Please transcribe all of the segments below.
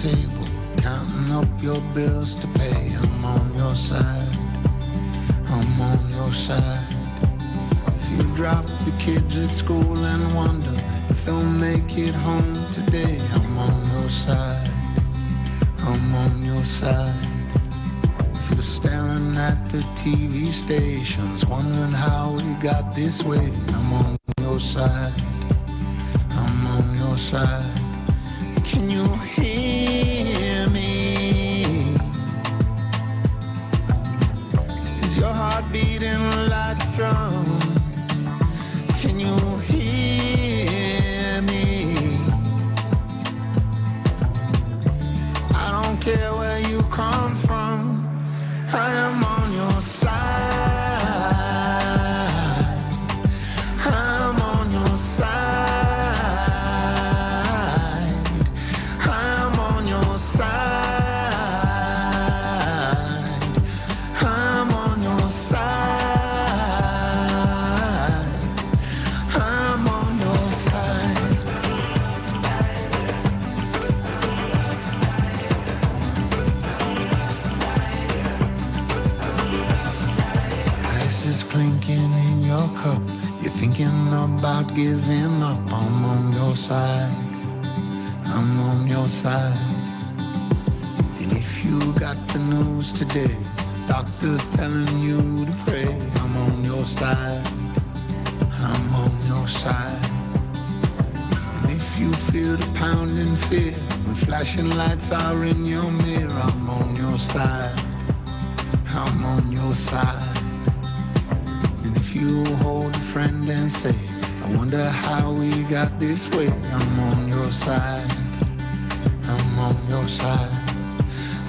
table, counting up your bills to pay. I'm on your side, I'm on your side. If you drop the kids at school and wonder if they'll make it home today, I'm on your side, I'm on your side. If you're staring at the TV stations, wondering how we got this way, I'm on your side, I'm on your side. Can you hear me? Is your heart beating like a drum? Can you hear me? I don't care where you come from, I am on your side. I'm on your side. I'm on your side. I'm on your side. I'm on your side. Ice is clinking in your cup. You're thinking about giving up. I'm on your side, I'm on your side. And if you got the news today, doctors telling you to pray, I'm on your side, I'm on your side. And if you feel the pounding fear when flashing lights are in your mirror, I'm on your side, I'm on your side. And if you hold a friend and say, I wonder how we got this way, I'm on your side, I'm on your side.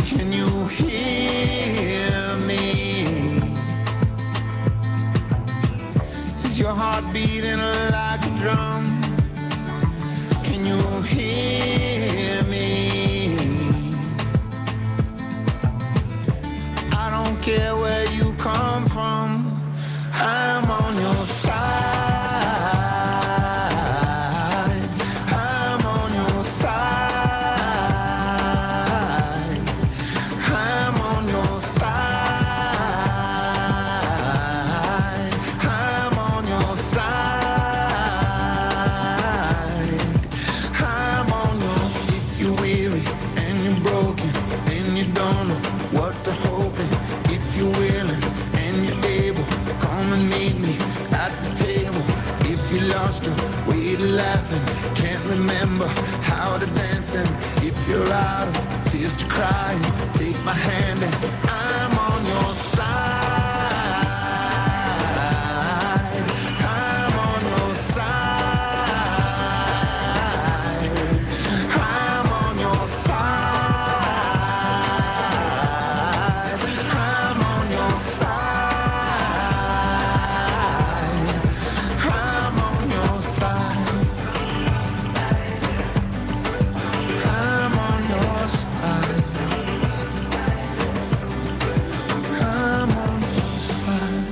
Can you hear me? Is your heart beating like a drum? Can you hear me? I don't care where you come from, I'm on your side. I'm on your side. I'm on your side. I'm on your side. I'm on your. If you're weary and you're broken and you don't know what to hope in, if you're willing and you're able, come and meet me at the table. If you lost your way to laughing, can't remember how to dancing, if you're out of tears to crying, take my hand and I'm on your side. I'm on your side. I'm on your side. I'm on your side. I'm on your side. I'm on your side. I'm on your side.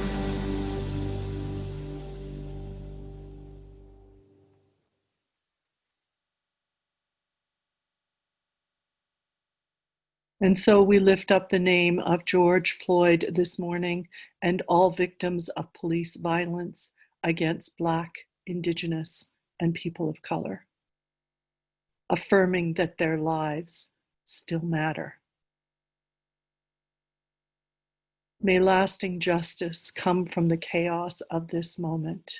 And so we lift up the name of George Floyd this morning and all victims of police violence against Black, Indigenous, and people of color, affirming that their lives still matter. May lasting justice come from the chaos of this moment.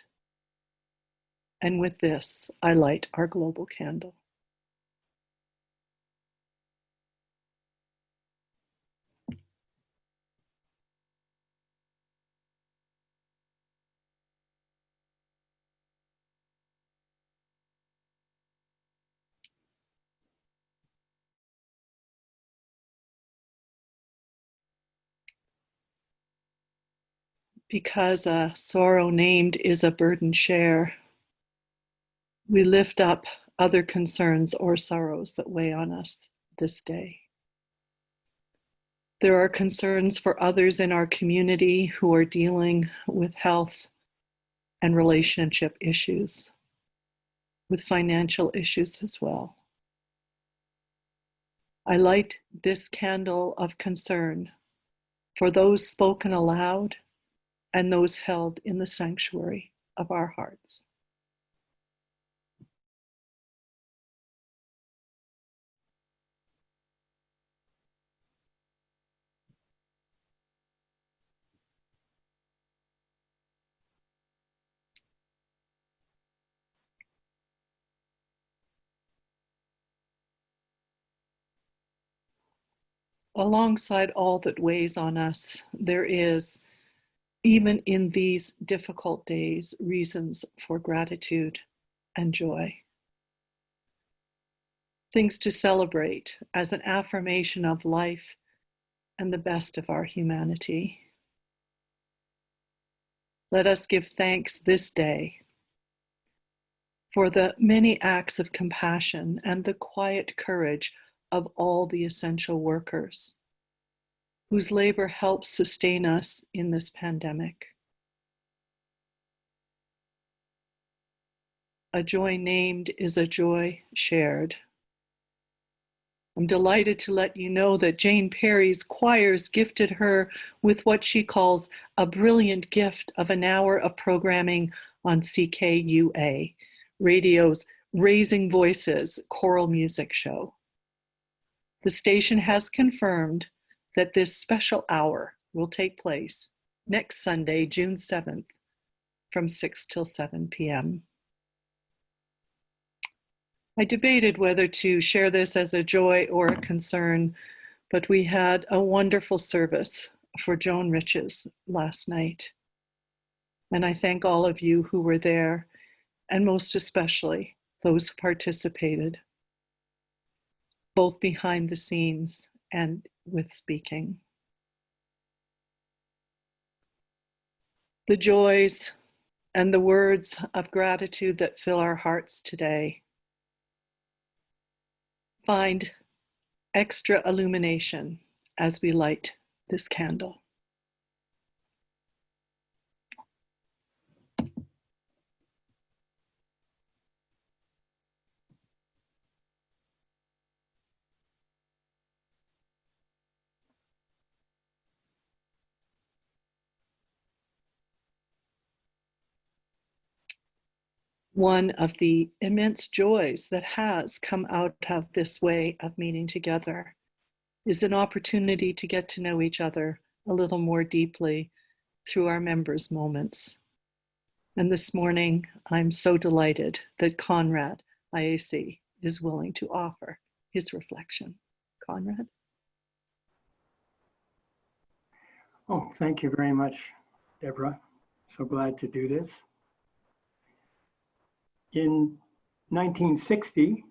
And with this, I light our global candle. Because a sorrow named is a burden share, we lift up other concerns or sorrows that weigh on us this day. There are concerns for others in our community who are dealing with health and relationship issues, with financial issues as well. I light this candle of concern for those spoken aloud and those held in the sanctuary of our hearts. Alongside all that weighs on us, there is, even in these difficult days, reasons for gratitude and joy. Things to celebrate as an affirmation of life and the best of our humanity. Let us give thanks this day for the many acts of compassion and the quiet courage of all the essential workers whose labor helps sustain us in this pandemic. A joy named is a joy shared. I'm delighted to let you know that Jane Perry's choirs gifted her with what she calls a brilliant gift of an hour of programming on CKUA, radio's Raising Voices choral music show. The station has confirmed that this special hour will take place next Sunday, June 7th, from 6 till 7 p.m. I debated whether to share this as a joy or a concern, but we had a wonderful service for Joan Riches last night. And I thank all of you who were there, and most especially those who participated, both behind the scenes and with speaking. The joys and the words of gratitude that fill our hearts today find extra illumination as we light this candle. One of the immense joys that has come out of this way of meeting together is an opportunity to get to know each other a little more deeply through our members' moments. And this morning, I'm so delighted that Conrad IAC is willing to offer his reflection. Conrad? Oh, thank you very much, Deborah. So glad to do this. In 1960,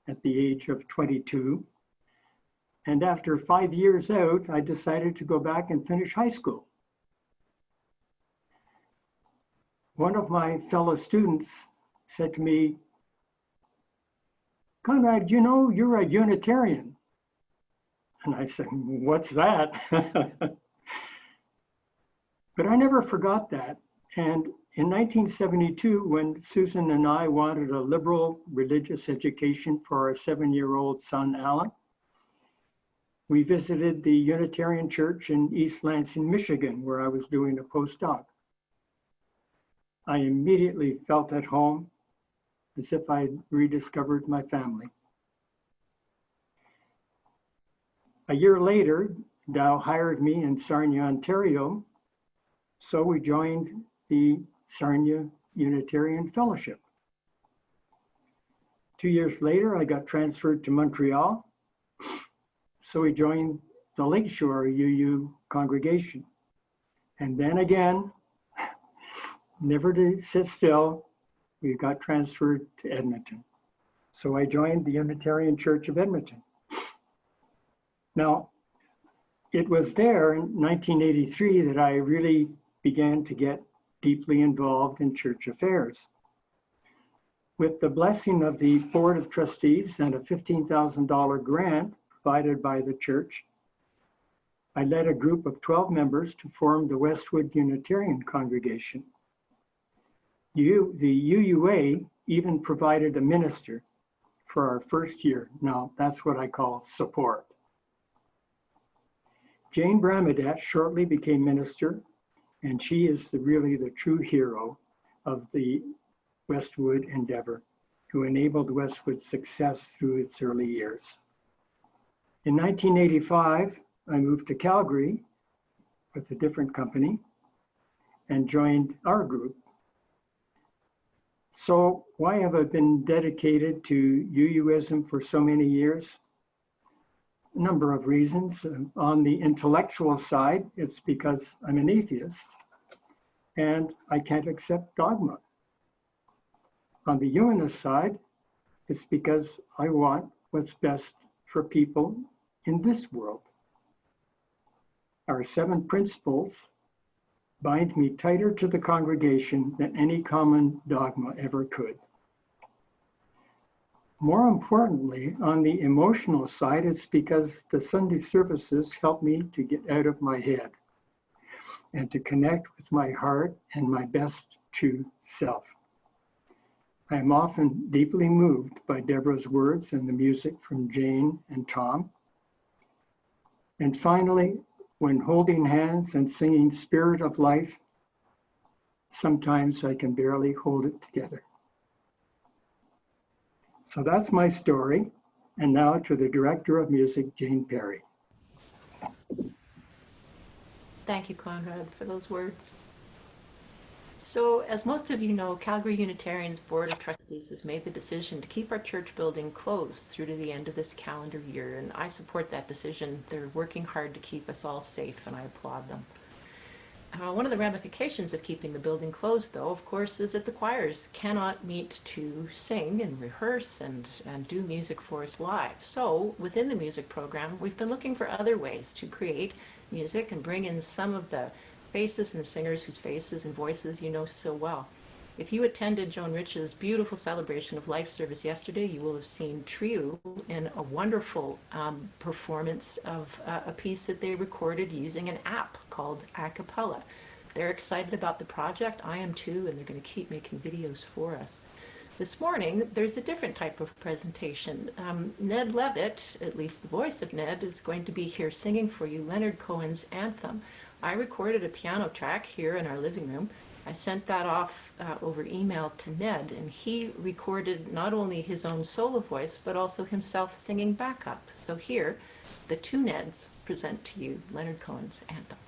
at the age of 22, and after 5 years out, I decided to go back and finish high school. One of my fellow students said to me, "Conrad, you know, you're a Unitarian." And I said, "What's that?" But I never forgot that. And in 1972, when Susan and I wanted a liberal religious education for our 7-year-old son, Alan, we visited the Unitarian Church in East Lansing, Michigan, where I was doing a postdoc. I immediately felt at home, as if I had rediscovered my family. A year later, Dow hired me in Sarnia, Ontario, so we joined the Sarnia Unitarian Fellowship. 2 years later, I got transferred to Montreal, so we joined the Lakeshore UU congregation. And then again, never to sit still, we got transferred to Edmonton. So I joined the Unitarian Church of Edmonton. Now, it was there in 1983 that I really began to get deeply involved in church affairs. With the blessing of the Board of Trustees and a $15,000 grant provided by the church, I led a group of 12 members to form the Westwood Unitarian Congregation. The UUA even provided a minister for our first year. Now, that's what I call support. Jane Bramadet shortly became minister, and she is really the true hero of the Westwood endeavor, who enabled Westwood's success through its early years. In 1985, I moved to Calgary with a different company and joined our group. So why have I been dedicated to UUism for so many years? A number of reasons. On the intellectual side, it's because I'm an atheist and I can't accept dogma. On the humanist side, it's because I want what's best for people in this world. Our 7 principles bind me tighter to the congregation than any common dogma ever could. More importantly, on the emotional side, it's because the Sunday services help me to get out of my head and to connect with my heart and my best true self. I am often deeply moved by Deborah's words and the music from Jane and Tom. And finally, when holding hands and singing Spirit of Life, sometimes I can barely hold it together. So that's my story. And now to the Director of Music, Jane Perry. Thank you, Conrad, for those words. So, as most of you know, Calgary Unitarian's Board of Trustees has made the decision to keep our church building closed through to the end of this calendar year, and I support that decision. They're working hard to keep us all safe, and I applaud them. One of the ramifications of keeping the building closed, though, of course, is that the choirs cannot meet to sing and rehearse and do music for us live. So, within the music program, we've been looking for other ways to create music and bring in some of the faces and singers whose faces and voices you know so well. If you attended Joan Rich's beautiful celebration of life service yesterday, you will have seen Trio in a wonderful performance of a piece that they recorded using an app called Acapella. They're excited about the project. I am too, and they're going to keep making videos for us. This morning, there's a different type of presentation. Ned Levitt, at least the voice of Ned, is going to be here singing for you Leonard Cohen's Anthem. I recorded a piano track here in our living room. I sent that off over email to Ned, and he recorded not only his own solo voice, but also himself singing backup. So here, the 2 Neds present to you Leonard Cohen's Anthem.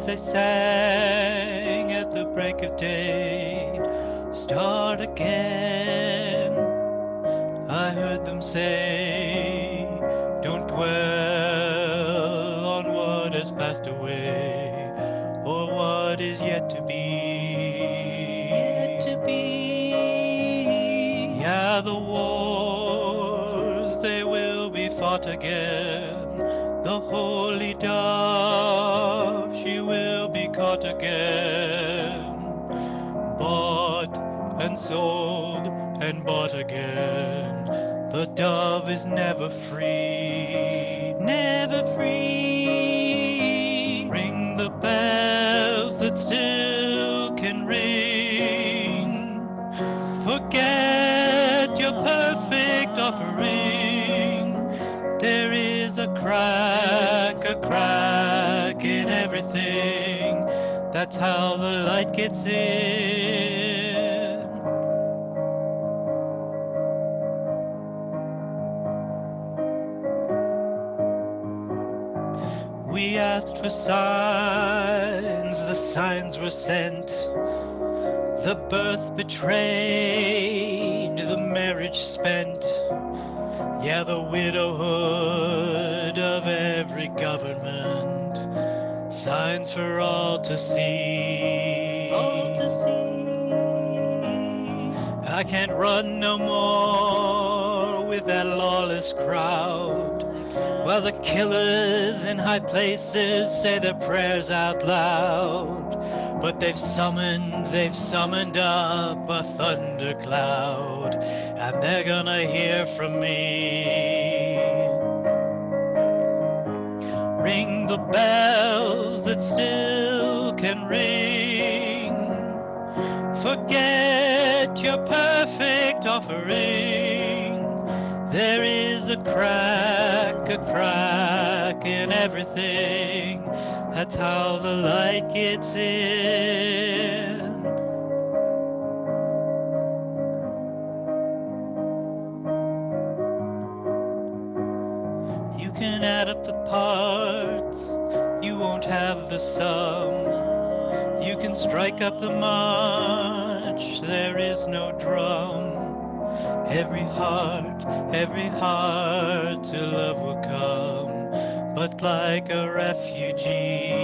They sang at the break of day, start again. I heard them say, don't dwell on what has passed away, or what is yet to be. Yet to be. Yeah, the wars, they will be fought again. The holy dove, she will be caught again. Bought and sold and bought again. The dove is never free, never free. Ring the bells that still can ring. Forget your perfect offering. There is a crack in everything. That's how the light gets in. We asked for signs, the signs were sent. The birth betrayed, the marriage spent. Yeah, the widowhood of every government, signs for all to see. All to see. I can't run no more with that lawless crowd. While the killers in high places say their prayers out loud, but they've summoned up a thundercloud, and they're gonna hear from me. Ring the bells that still can ring. Forget your perfect offering. There is a crack in everything. That's how the light gets in. You can add up the parts, you won't have the sum. You can strike up the march, there is no drum. Every heart to love will come, but like a refugee.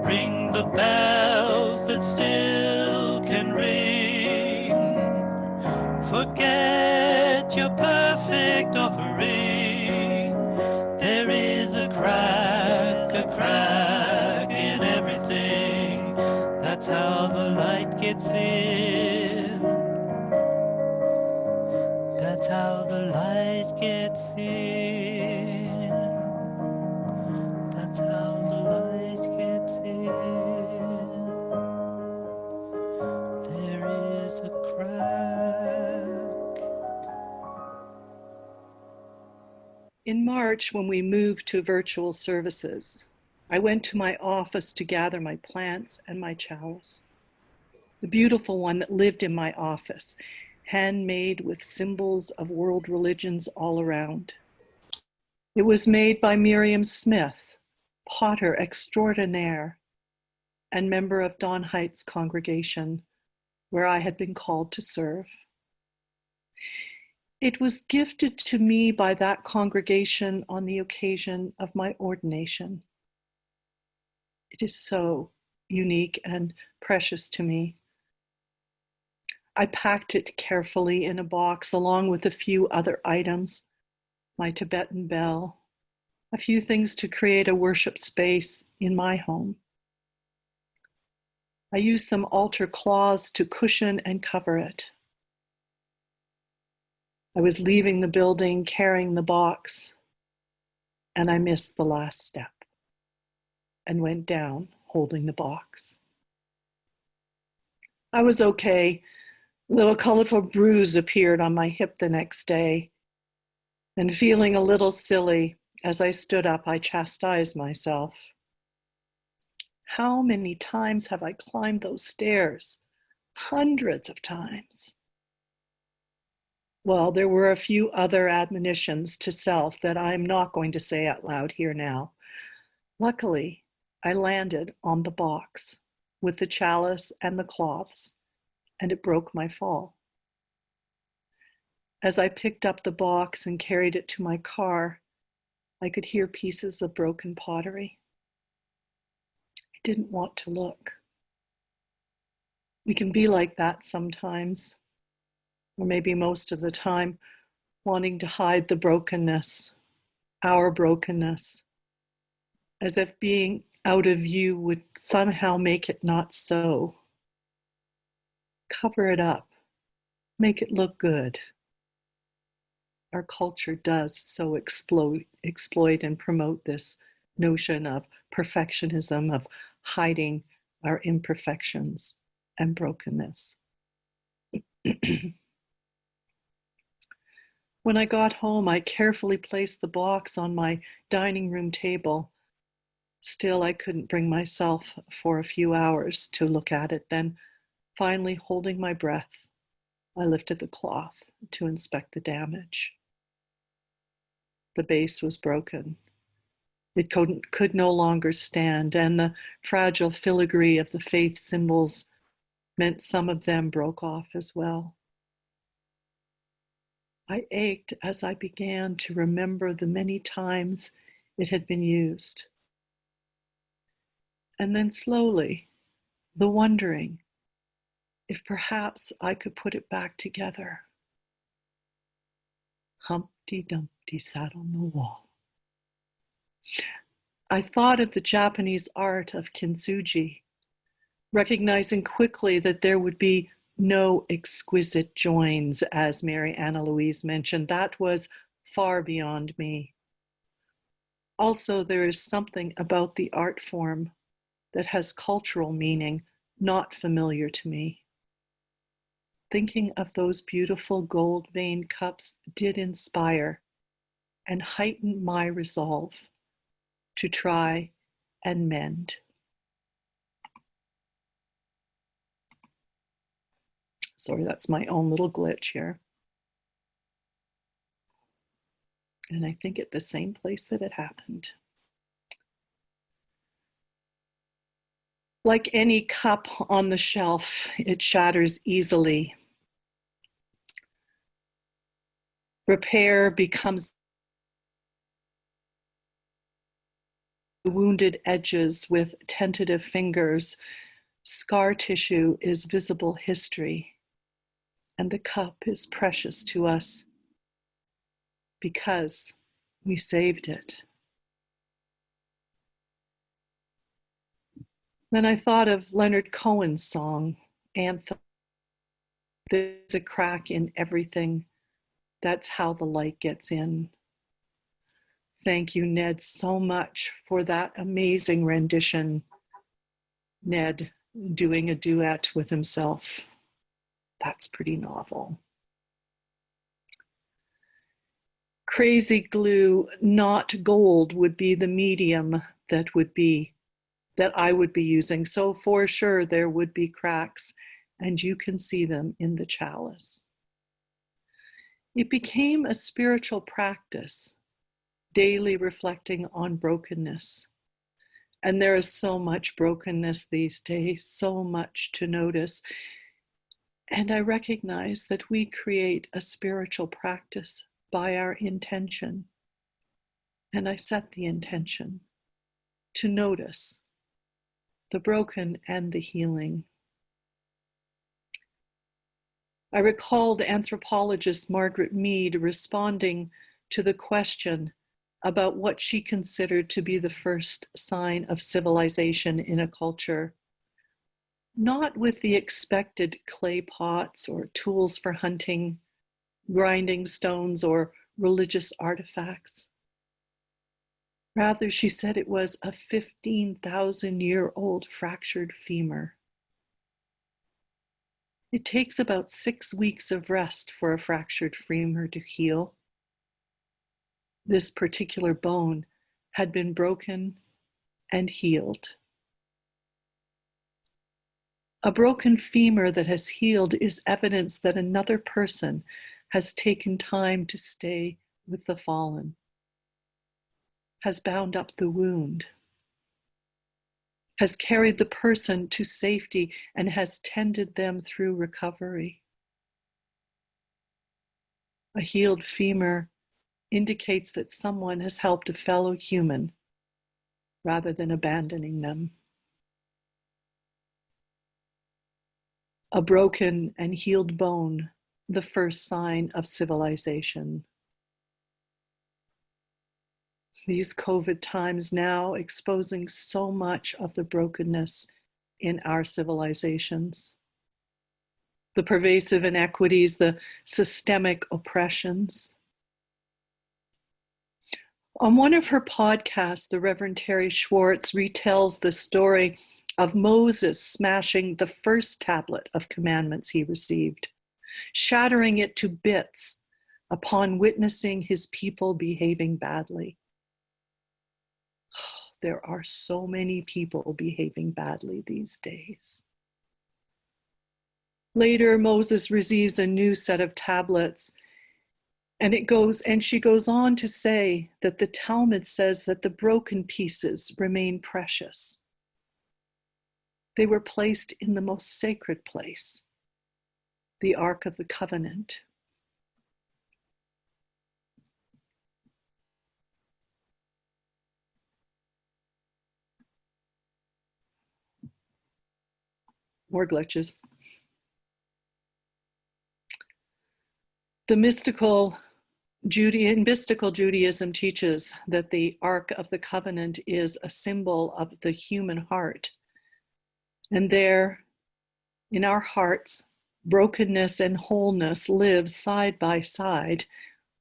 Ring the bells that still can ring. Forget your perfect offering. There is a crack in everything. That's how the light gets in. That's how the light gets in. That's how the light gets in. There is a crack. In March, when we moved to virtual services, I went to my office to gather my plants and my chalice. The beautiful one that lived in my office, handmade with symbols of world religions all around. It was made by Miriam Smith, potter extraordinaire, and member of Dawn Heights congregation, where I had been called to serve. It was gifted to me by that congregation on the occasion of my ordination. It is so unique and precious to me. I packed it carefully in a box along with a few other items, my Tibetan bell, a few things to create a worship space in my home. I used some altar cloths to cushion and cover it. I was leaving the building carrying the box, and I missed the last step and went down holding the box. I was okay, though a colorful bruise appeared on my hip the next day, and feeling a little silly, as I stood up, I chastised myself. How many times have I climbed those stairs? Hundreds of times. Well, there were a few other admonitions to self that I'm not going to say out loud here now. Luckily, I landed on the box with the chalice and the cloths, and it broke my fall. As I picked up the box and carried it to my car, I could hear pieces of broken pottery. I didn't want to look. We can be like that sometimes, or maybe most of the time, wanting to hide the brokenness, our brokenness, as if being out of view would somehow make it not so. Cover it up, make it look good. Our culture does so exploit and promote this notion of perfectionism, of hiding our imperfections and brokenness. When I got home, I carefully placed the box on my dining room table. Still, I couldn't bring myself for a few hours to look at it. Then, finally, holding my breath, I lifted the cloth to inspect the damage. The base was broken. It could no longer stand, and the fragile filigree of the faith symbols meant some of them broke off as well. I ached as I began to remember the many times it had been used. And then slowly, the wondering if perhaps I could put it back together. Humpty Dumpty sat on the wall. I thought of the Japanese art of kintsugi, recognizing quickly that there would be no exquisite joins, as Mary Anna Louise mentioned. That was far beyond me. Also, there is something about the art form that has cultural meaning not familiar to me. Thinking of those beautiful gold veined cups did inspire and heighten my resolve to try and mend. Sorry, that's my own little glitch here. And I think at the same place that it happened. Like any cup on the shelf, it shatters easily. Repair becomes wounded edges with tentative fingers. Scar tissue is visible history, and the cup is precious to us because we saved it. Then I thought of Leonard Cohen's song, Anthem. There's a crack in everything. That's how the light gets in. Thank you, Ned, so much for that amazing rendition. Ned doing a duet with himself. That's pretty novel. Crazy glue, not gold, would be the medium that I would be using. So for sure there would be cracks, and you can see them in the chalice. It became a spiritual practice, daily reflecting on brokenness. And there is so much brokenness these days, so much to notice. And I recognize that we create a spiritual practice by our intention. And I set the intention to notice the broken and the healing. I recalled anthropologist Margaret Mead responding to the question about what she considered to be the first sign of civilization in a culture, not with the expected clay pots or tools for hunting, grinding stones, or religious artifacts. Rather, she said it was a 15,000-year-old fractured femur. It takes about 6 weeks of rest for a fractured femur to heal. This particular bone had been broken and healed. A broken femur that has healed is evidence that another person has taken time to stay with the fallen, has bound up the wound, has carried the person to safety, and has tended them through recovery. A healed femur indicates that someone has helped a fellow human rather than abandoning them. A broken and healed bone, the first sign of civilization. These COVID times now exposing so much of the brokenness in our civilizations. The pervasive inequities, the systemic oppressions. On one of her podcasts, the Reverend Terry Schwartz retells the story of Moses smashing the first tablet of commandments he received, shattering it to bits upon witnessing his people behaving badly. There are so many people behaving badly these days. Later, Moses receives a new set of tablets, and she goes on to say that the Talmud says that the broken pieces remain precious. They were placed in the most sacred place, the Ark of the Covenant. More glitches. The mystical Mystical Judaism teaches that the Ark of the Covenant is a symbol of the human heart. And there, in our hearts, brokenness and wholeness live side by side.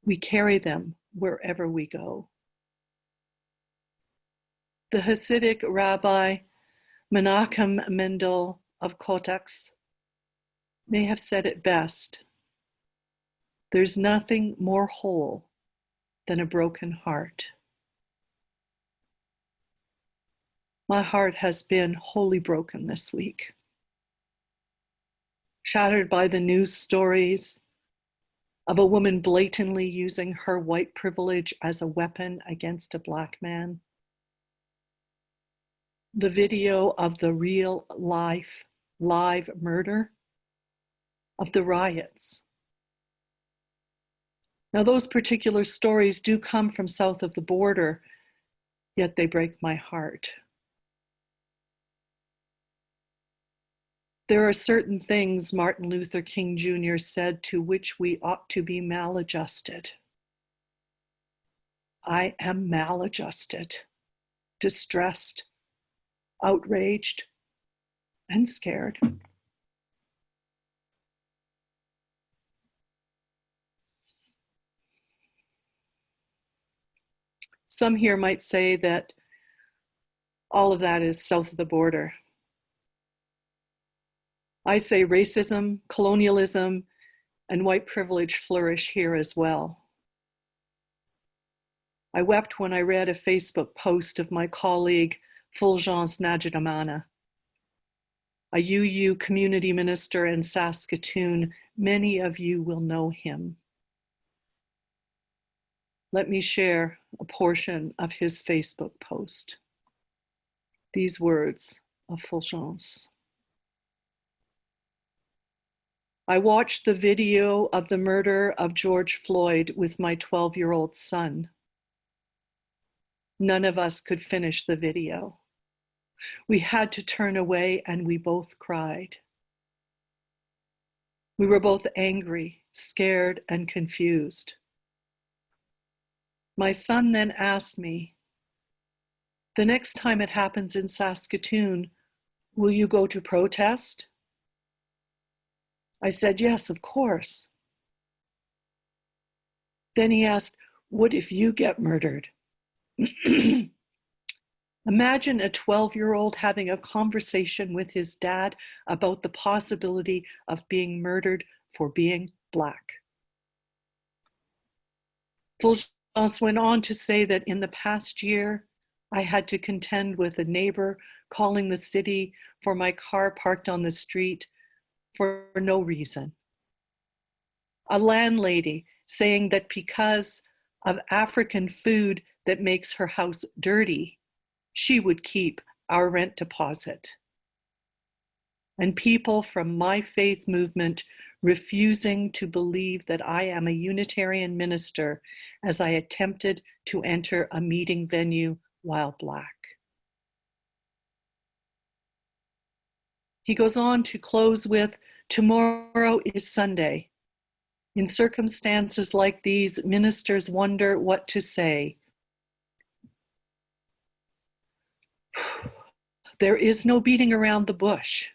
We carry them wherever we go. The Hasidic rabbi Menachem Mendel of Kotex may have said it best. There's nothing more whole than a broken heart. My heart has been wholly broken this week, shattered by the news stories of a woman blatantly using her white privilege as a weapon against a Black man. The video of the real live murder of the riots. Now, those particular stories do come from south of the border, yet they break my heart. There are certain things Martin Luther King Jr. said to which we ought to be maladjusted. I am maladjusted, distressed, outraged, and scared. Some here might say that all of that is south of the border. I say racism, colonialism, and white privilege flourish here as well. I wept when I read a Facebook post of my colleague, Fulgence Najidamana, a UU community minister in Saskatoon. Many of you will know him. Let me share a portion of his Facebook post. These words of Fulgence. I watched the video of the murder of George Floyd with my 12-year-old son. None of us could finish the video. We had to turn away and we both cried. We were both angry, scared, and confused. My son then asked me, the next time it happens in Saskatoon, will you go to protest? I said, yes, of course. Then he asked, what if you get murdered? Imagine a 12-year-old having a conversation with his dad about the possibility of being murdered for being Black. Fulgence went on to say that in the past year, I had to contend with a neighbor calling the city for my car parked on the street for no reason. A landlady saying that because of African food that makes her house dirty, she would keep our rent deposit. And people from my faith movement refusing to believe that I am a Unitarian minister as I attempted to enter a meeting venue while Black. He goes on to close with, tomorrow is Sunday. In circumstances like these, ministers wonder what to say. There is no beating around the bush.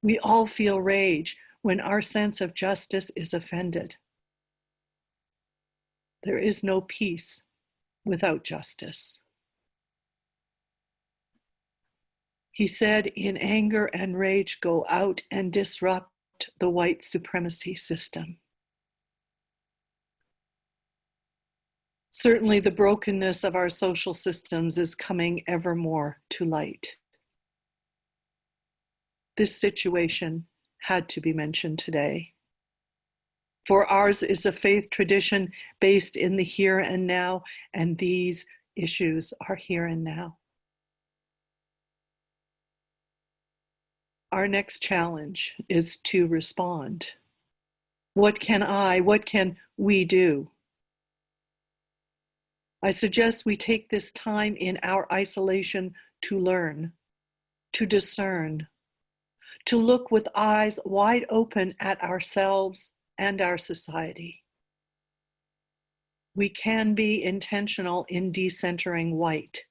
We all feel rage when our sense of justice is offended. There is no peace without justice. He said, in anger and rage, go out and disrupt the white supremacy system. Certainly the brokenness of our social systems is coming ever more to light. This situation had to be mentioned today. For ours is a faith tradition based in the here and now, and these issues are here and now. Our next challenge is to respond. What can we do? I suggest we take this time in our isolation to learn, to discern, to look with eyes wide open at ourselves and our society. We can be intentional in decentering white.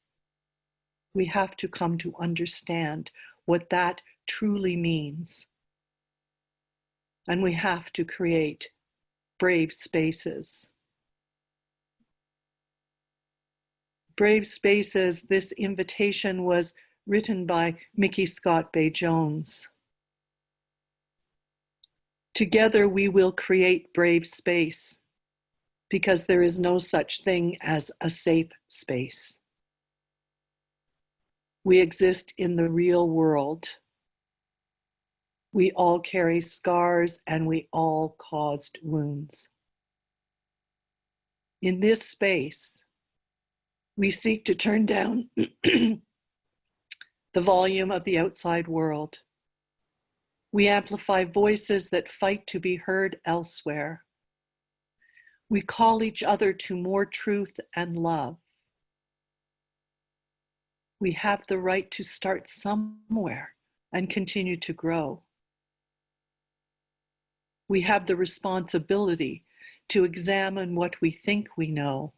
We have to come to understand what that truly means. And we have to create brave spaces. Brave Spaces, this invitation was written by Mickey Scott Bay Jones. Together we will create brave space, because there is no such thing as a safe space. We exist in the real world. We all carry scars and we all caused wounds. In this space, we seek to turn down the volume of the outside world. We amplify voices that fight to be heard elsewhere. We call each other to more truth and love. We have the right to start somewhere and continue to grow. We have the responsibility to examine what we think we know.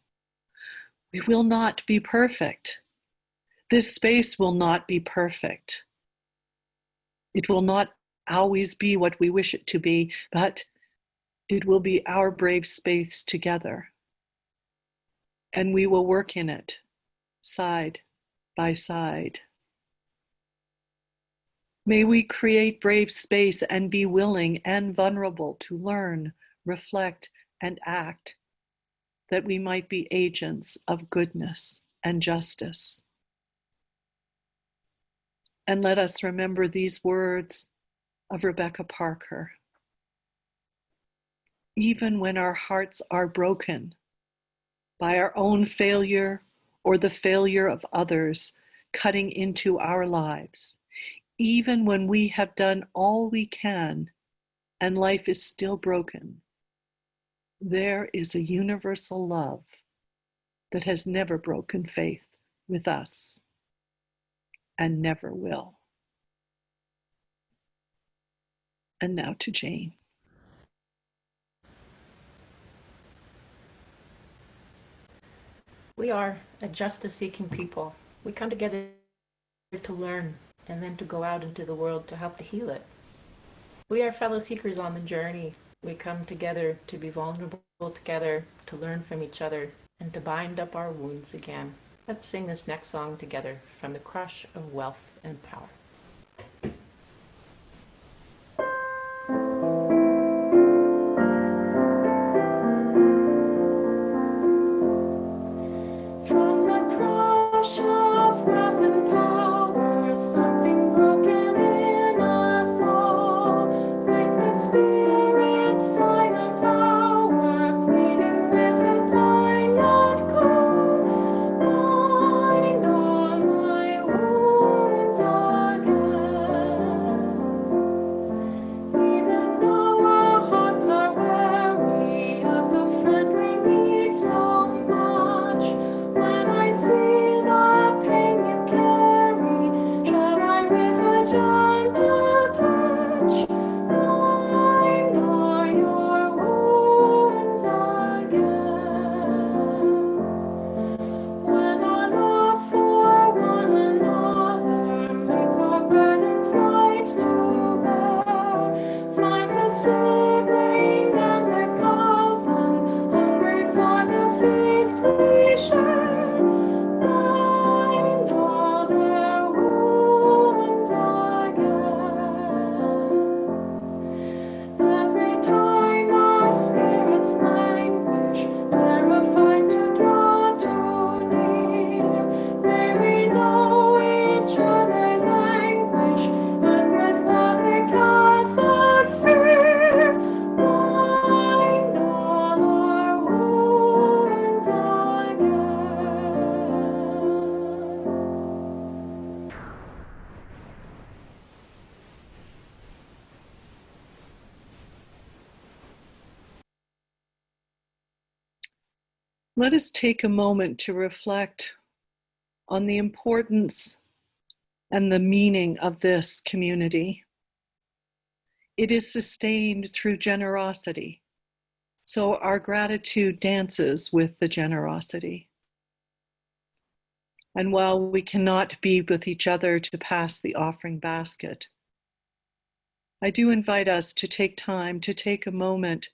We will not be perfect. This space will not be perfect. It will not always be what we wish it to be, but it will be our brave space together. And we will work in it, side by side. May we create brave space and be willing and vulnerable to learn, reflect, and act, that we might be agents of goodness and justice. And let us remember these words of Rebecca Parker. Even when our hearts are broken by our own failure or the failure of others cutting into our lives, even when we have done all we can and life is still broken, there is a universal love that has never broken faith with us and never will. And now to Jane. We are a justice-seeking people. We come together to learn and then to go out into the world to help to heal it. We are fellow seekers on the journey. We come together to be vulnerable together, to learn from each other, and to bind up our wounds again. Let's sing this next song together from The Crush of Wealth and Power. Let us take a moment to reflect on the importance and the meaning of this community. It is sustained through generosity, So our gratitude dances with the generosity. And while we cannot be with each other to pass the offering basket, I do invite us to take time, to take a moment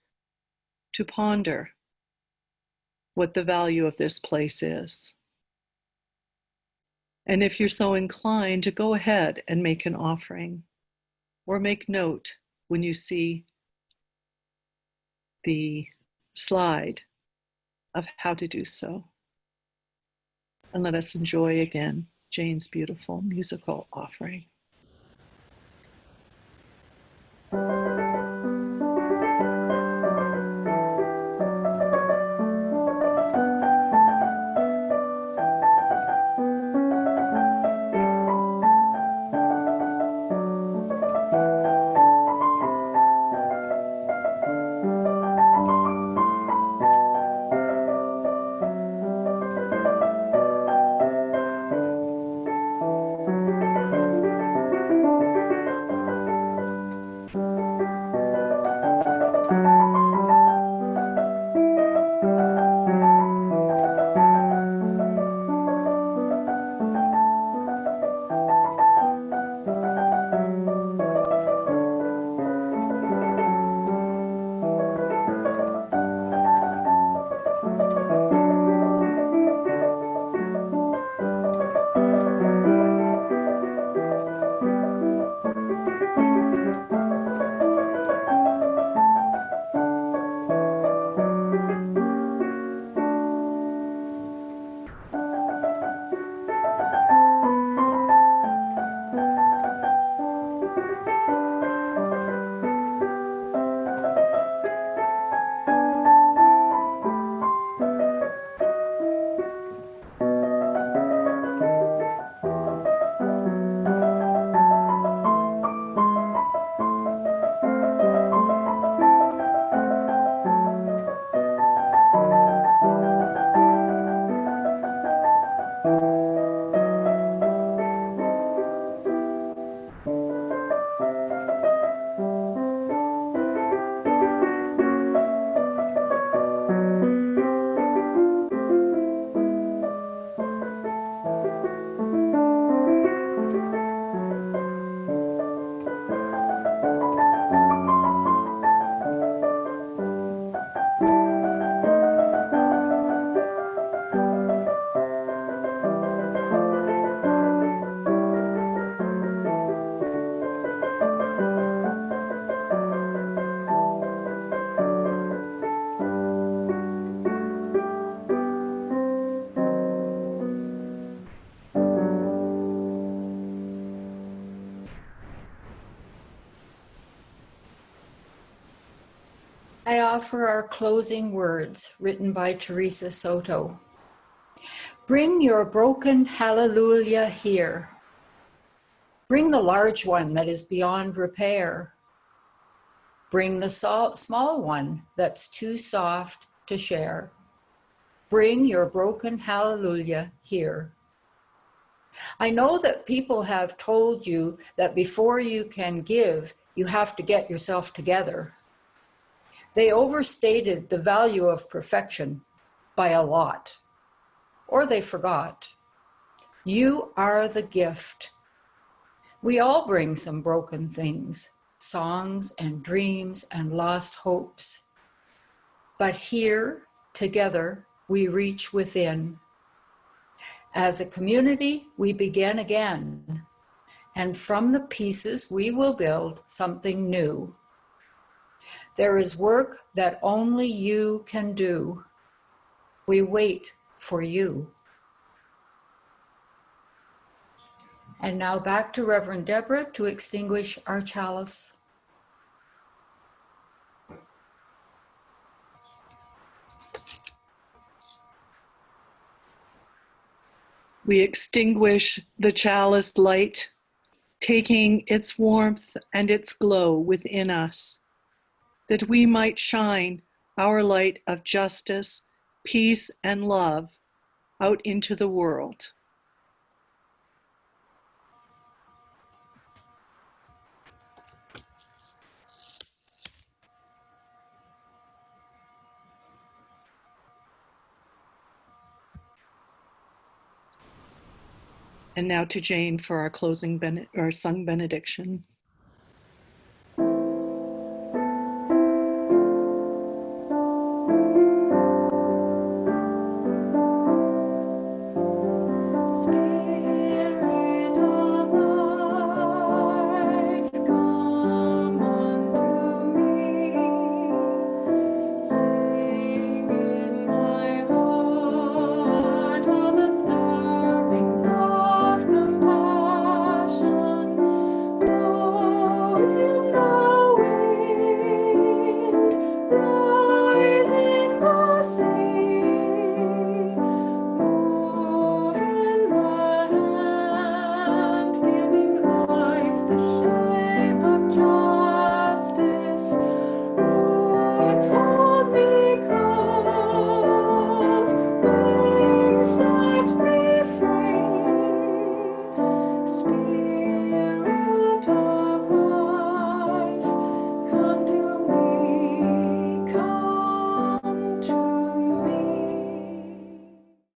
to ponder what the value of this place is. And if you're so inclined, to go ahead and make an offering, or make note when you see the slide of how to do so. And let us enjoy again Jane's beautiful musical offering. I offer our closing words written by Teresa Soto. Bring your broken hallelujah here. Bring the large one that is beyond repair. Bring the small one that's too soft to share. Bring your broken hallelujah here. I know that people have told you that before you can give, you have to get yourself together. They overstated the value of perfection by a lot, or they forgot. You are the gift. We all bring some broken things, songs and dreams and lost hopes. But here, together, we reach within. As a community, we begin again, and from the pieces we will build something new. There is work that only you can do. We wait for you. And now back to Reverend Deborah to extinguish our chalice. We extinguish the chalice light, taking its warmth and its glow within us, that we might shine our light of justice, peace, and love out into the world. And now to Jane for our closing or sung benediction.